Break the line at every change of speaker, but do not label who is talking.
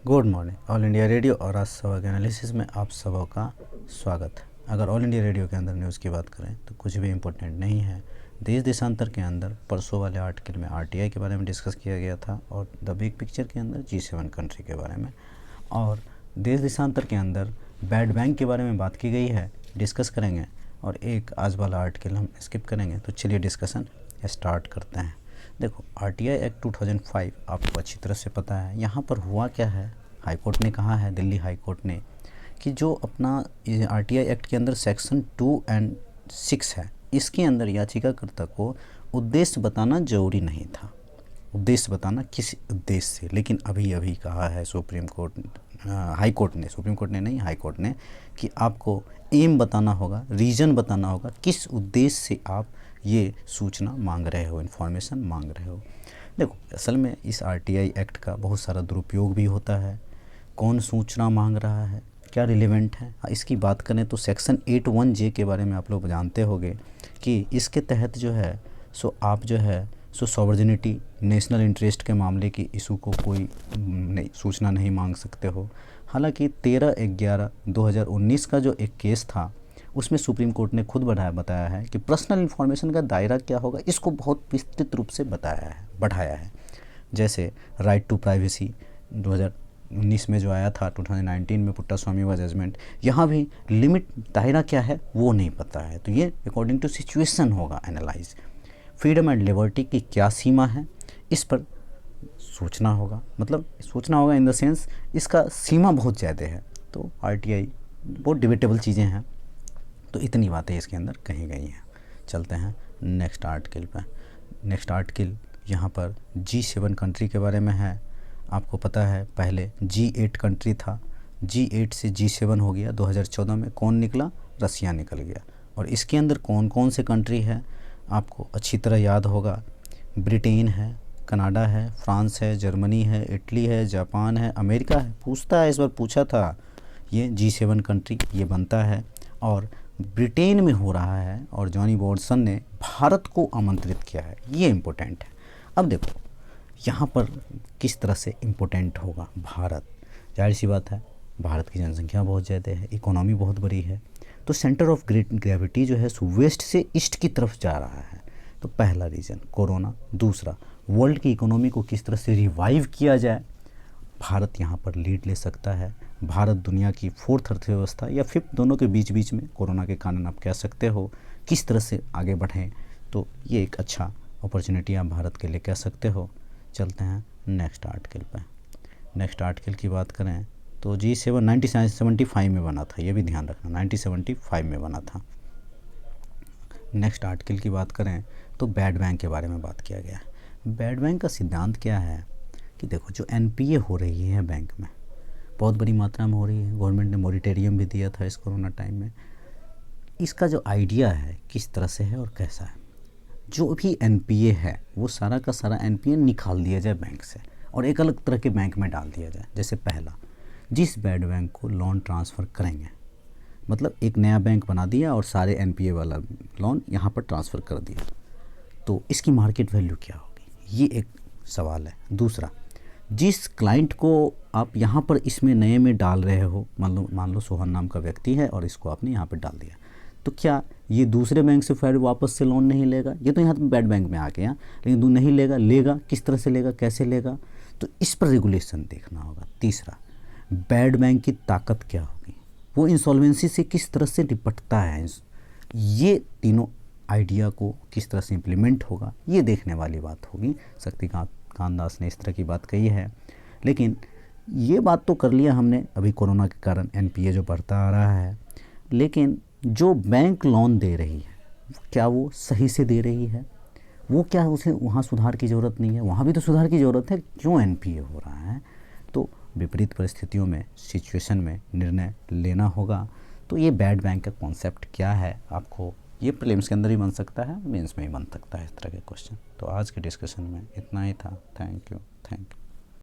Good morning. All India radio और आज सभा के एनालिसिस में आप सबों का स्वागत है। अगर ऑल इंडिया रेडियो के अंदर न्यूज़ की बात करें तो कुछ भी इम्पोर्टेंट नहीं है। देश देशांतर के अंदर परसों वाले आर्टिकल में आरटीआई के बारे में डिस्कस किया गया था और द बिग पिक्चर के अंदर G7 कंट्री के बारे में, और देश देशांतर के अंदर बैड बैंक के बारे में बात की गई है, डिस्कस करेंगे। और एक आज वाला आर्टिकल हम स्किप करेंगे। तो चलिए डिस्कशन स्टार्ट करते हैं। देखो, आरटीआई एक्ट 2005 आपको अच्छी तरह से पता है। यहाँ पर हुआ क्या है, हाई कोर्ट ने कहा है, दिल्ली हाई कोर्ट ने, कि जो अपना आरटीआई एक्ट के अंदर सेक्शन 2 और 6 है, इसके अंदर याचिकाकर्ता को उद्देश्य बताना जरूरी नहीं था। उद्देश्य बताना किस उद्देश्य से, लेकिन अभी कहा है सुप्रीम कोर्ट, हाई कोर्ट ने, सुप्रीम कोर्ट ने नहीं, हाई कोर्ट ने, कि आपको एम बताना होगा, रीज़न बताना होगा, किस उद्देश्य से आप ये सूचना मांग रहे हो, इन्फॉर्मेशन मांग रहे हो। देखो, असल में इस आरटीआई एक्ट का बहुत सारा दुरुपयोग भी होता है। कौन सूचना मांग रहा है, क्या रिलेवेंट है, इसकी बात करें तो सेक्शन 81J के बारे में आप लोग जानते होंगे कि इसके तहत जो है आप जो है सॉवर्जिनिटी, नेशनल इंटरेस्ट के मामले की इशू को कोई सूचना नहीं मांग सकते हो। हालांकि 13/11/2019 का जो एक केस था, उसमें सुप्रीम कोर्ट ने खुद बताया है कि पर्सनल इन्फॉर्मेशन का दायरा क्या होगा, इसको बहुत विस्तृत रूप से बढ़ाया है। जैसे राइट टू प्राइवेसी 2019 में जो आया था, 2019 में पुट्टास्वामी व जजमेंट, यहाँ भी लिमिट दायरा क्या है वो नहीं पता है। तो ये अकॉर्डिंग टू सिचुएशन होगा एनालाइज। फ्रीडम एंड लिबर्टी की क्या सीमा है, इस पर सोचना होगा, मतलब सोचना होगा इन द सेंस इसका सीमा बहुत ज़्यादा है। तो आरटीआई बहुत डिबेटेबल चीज़ें हैं। तो इतनी बातें इसके अंदर कही गई हैं। चलते हैं नेक्स्ट आर्टिकल पर। नेक्स्ट आर्टिकल यहाँ पर G7 कंट्री के बारे में है। आपको पता है पहले G8 कंट्री था, G8 से G7 हो गया। 2014 में कौन निकला, रसिया निकल गया। और इसके अंदर कौन कौन से कंट्री है आपको अच्छी तरह याद होगा। ब्रिटेन है, कनाडा है, फ्रांस है, जर्मनी है, इटली है, जापान है, अमेरिका है। पूछता है, इस बार पूछा था, ये G7 कंट्री ये बनता है और ब्रिटेन में हो रहा है। और जॉनी वॉटसन ने भारत को आमंत्रित किया है, ये इम्पोर्टेंट है। अब देखो यहाँ पर किस तरह से इम्पोर्टेंट होगा भारत। जाहिर सी बात है, भारत की जनसंख्या बहुत ज़्यादा है, इकोनॉमी बहुत बड़ी है, तो सेंटर ऑफ ग्रेविटी जो है वेस्ट से ईस्ट की तरफ जा रहा है। तो पहला रीज़न कोरोना, दूसरा वर्ल्ड की इकोनॉमी को किस तरह से रिवाइव किया जाए, भारत यहाँ पर लीड ले सकता है। भारत दुनिया की 4th अर्थव्यवस्था या 5th, दोनों के बीच में कोरोना के कारण आप कह सकते हो, किस तरह से आगे बढ़ें। तो ये एक अच्छा अपॉर्चुनिटी आप भारत के लिए कह सकते हो। चलते हैं नेक्स्ट आर्टिकल पर। नेक्स्ट आर्टिकल की बात करें तो G7 1975 में बना था, ये भी ध्यान रखना, 1975 में बना था। नेक्स्ट आर्टिकल की बात करें तो बैड बैंक के बारे में बात किया गया है। बैड बैंक का सिद्धांत क्या है कि देखो, जो एनपीए हो रही है बैंक में, बहुत बड़ी मात्रा में हो रही है। गवर्नमेंट ने मॉरिटेरियम भी दिया था इस कोरोना टाइम में। इसका जो आइडिया है किस तरह से है और कैसा है, जो भी एनपीए है वो सारा का सारा एनपीए निकाल दिया जाए बैंक से और एक अलग तरह के बैंक में डाल दिया जाए। जैसे पहला, जिस बैड बैंक को लोन ट्रांसफ़र करेंगे, मतलब एक नया बैंक बना दिया और सारे एनपीए वाला लोन यहाँ पर ट्रांसफ़र कर दिया, तो इसकी मार्केट वैल्यू क्या होगी, ये एक सवाल है। दूसरा, जिस क्लाइंट को आप यहाँ पर इसमें नए में डाल रहे हो, मान लो सोहन नाम का व्यक्ति है और इसको आपने यहाँ पर डाल दिया, तो क्या ये दूसरे बैंक से फिर वापस से लोन नहीं लेगा? ये तो यहाँ तो बैड बैंक में आ गया, लेकिन नहीं लेगा, लेगा किस तरह से लेगा, कैसे लेगा, तो इस पर रेगुलेशन देखना होगा। तीसरा, बैड बैंक की ताकत क्या होगी, वो इंसॉल्वेंसी से किस तरह से निपटता है, ये तीनों आइडिया को किस तरह से इम्प्लीमेंट होगा, ये देखने वाली बात होगी। शक्तिकांत दास ने इस तरह की बात कही है। लेकिन ये बात तो कर लिया हमने, अभी कोरोना के कारण एनपीए जो बढ़ता आ रहा है, लेकिन जो बैंक लोन दे रही है क्या वो सही से दे रही है, वो क्या उसे वहाँ सुधार की ज़रूरत नहीं है? वहाँ भी तो सुधार की ज़रूरत है, क्यों एनपीए हो रहा है? तो विपरीत परिस्थितियों में, सिचुएशन में निर्णय लेना होगा। तो ये बैड बैंक का कॉन्सेप्ट क्या है, आपको ये प्रीलिम्स के अंदर ही बन सकता है, मेंस में ही बन सकता है इस तरह के क्वेश्चन। तो आज के डिस्कशन में इतना ही था। Thank you.